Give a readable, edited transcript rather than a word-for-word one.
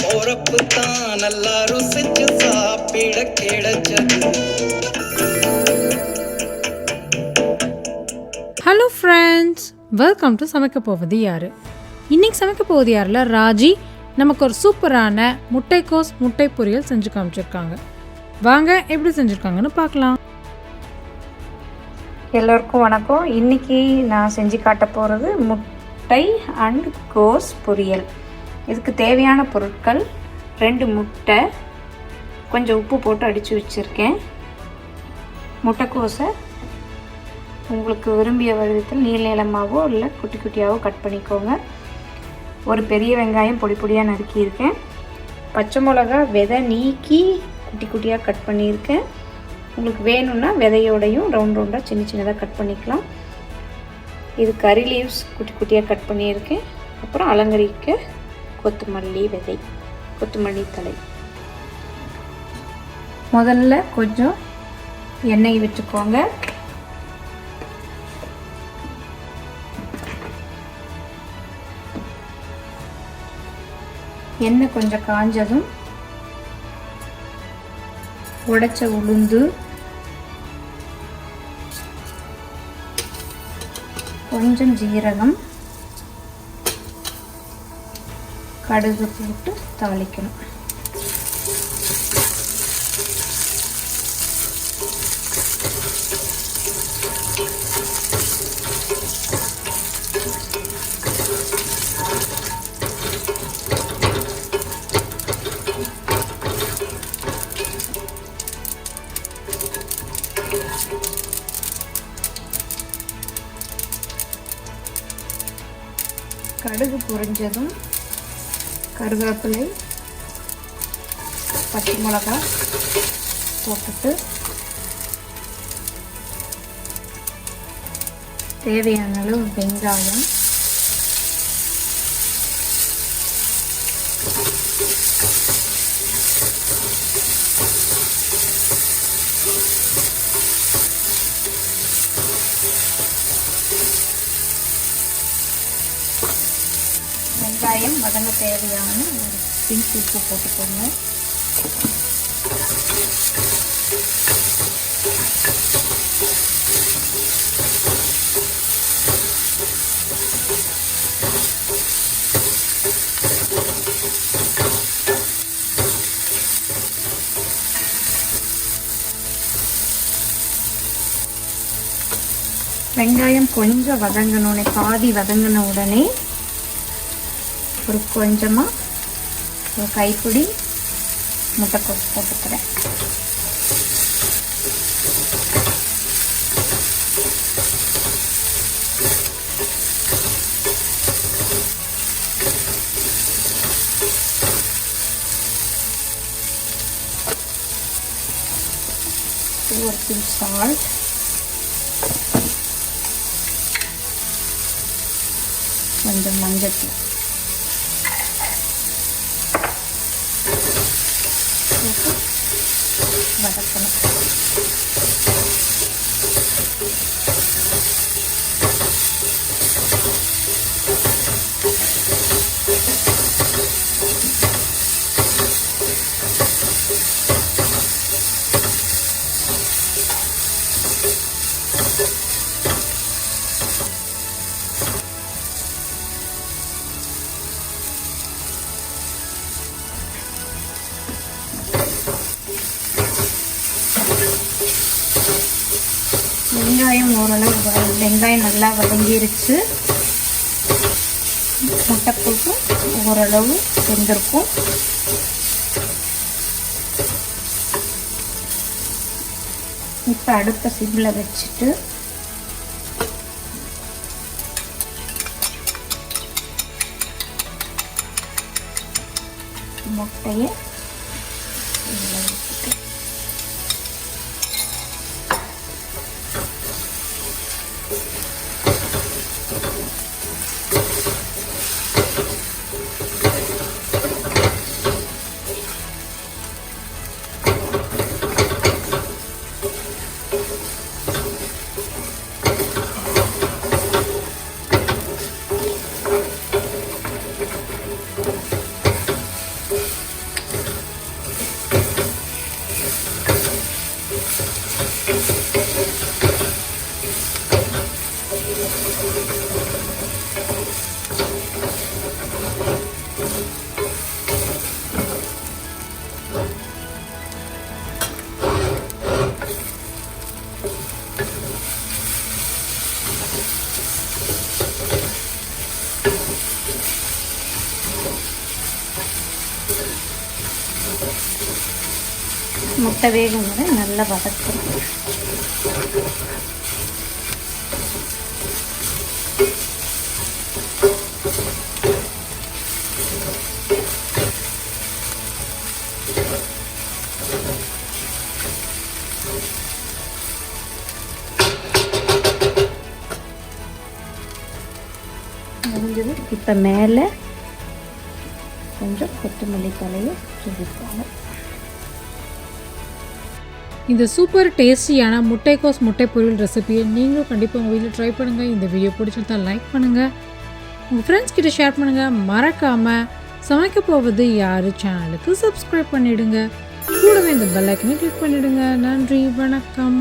போறப்பு தான் நல்லா ருசிச்சு சாப்பிட கிடைச்சது. ஹலோ ஃப்ரெண்ட்ஸ், வெல்கம் டு சமைக்க போவது யாரு. இன்றைக்கி சமைக்க போவது யாரில் ராஜி நமக்கு ஒரு சூப்பரான முட்டைக்கோஸ் முட்டை பொரியல் செஞ்சு காமிச்சிருக்காங்க. வாங்க எப்படி செஞ்சுருக்காங்கன்னு பார்க்கலாம். எல்லோருக்கும் வணக்கம். இன்றைக்கி நான் செஞ்சு காட்ட போகிறது முட்டை அண்ட் கோஸ் பொரியல். இதுக்கு தேவையான பொருட்கள் 2 முட்டை, கொஞ்சம் உப்பு போட்டு அடித்து வச்சுருக்கேன். முட்டைக்கோஸை உங்களுக்கு விரும்பிய வடிவத்தில் நீள நீளமாகவோ இல்லை குட்டி குட்டியாகவோ கட் பண்ணிக்கோங்க. ஒரு பெரிய வெங்காயம் பொடி பொடியாக நறுக்கியிருக்கேன். பச்சை மிளகா விதை நீக்கி குட்டி குட்டியாக கட் பண்ணியிருக்கேன். உங்களுக்கு வேணும்னா விதையோடையும் ரவுண்ட் ரவுண்டாக சின்ன சின்னதாக கட் பண்ணிக்கலாம். இது கறி லீவ்ஸ் குட்டி குட்டியாக கட் பண்ணியிருக்கேன். அப்புறம் அலங்கரிக்க கொத்தமல்லி விதை, கொத்தமல்லி தழை. முதல்ல கொஞ்சம் எண்ணெய் விட்டுக்கோங்க. எண்ணெய் கொஞ்சம் காஞ்சதும் உடைச்ச உளுந்து, கொஞ்சம் ஜீரகம், கடுகு போட்டு தாளிக்கணும். கடுகு பொரிஞ்சதும் கருவேப்பிலை, பச்சை மிளகா போட்டுட்டு தேவையான அளவு வெங்காயம், வெங்காயம் வதங்க தேவையான ஒரு பிஞ்ச் உப்பு போட்டுக்கோங்க. வெங்காயம் கொஞ்சம் வதங்கினோடனே, பாதி வதங்கின உடனே ஒரு கொஞ்சமாக ஒரு கைப்பிடி முட்டைக்கோஸ் போட்டுக்கிறேன். ஒரு பிஞ்ச் சால்ட், கொஞ்சம் மஞ்சள் தூள் வதக்கணும். வெங்காயம் ஓரளவு, வெங்காயம் நல்லா வதங்கிருச்சு. முட்டைக்கோஸு ஓரளவு வெந்திருக்கும். இப்போ அடுப்பை சிம்மில் வச்சுட்டு முட்டையை முட்டை வேகும் வரை நல்லா வதக்கணும். முடிஞ்சது. இப்போ மேலே கொஞ்சம் கொத்தமல்லி தலையை தூவிப்பாங்க. இந்த சூப்பர் டேஸ்டியான முட்டைக்கோஸ் முட்டை பொரியல் ரெசிபியை நீங்களும் கண்டிப்பாக உங்கள் வீட்டில் ட்ரை பண்ணுங்கள். இந்த வீடியோ பிடிச்சிருந்தா லைக் பண்ணுங்கள், உங்கள் ஃப்ரெண்ட்ஸ் கிட்ட ஷேர் பண்ணுங்கள். மறக்காமல் சமைக்க போவது யாரு சேனலுக்கு சப்ஸ்கிரைப் பண்ணிவிடுங்க. கூடவே இந்த பெல் ஐக்கனை கிளிக் பண்ணிவிடுங்க. நன்றி, வணக்கம்.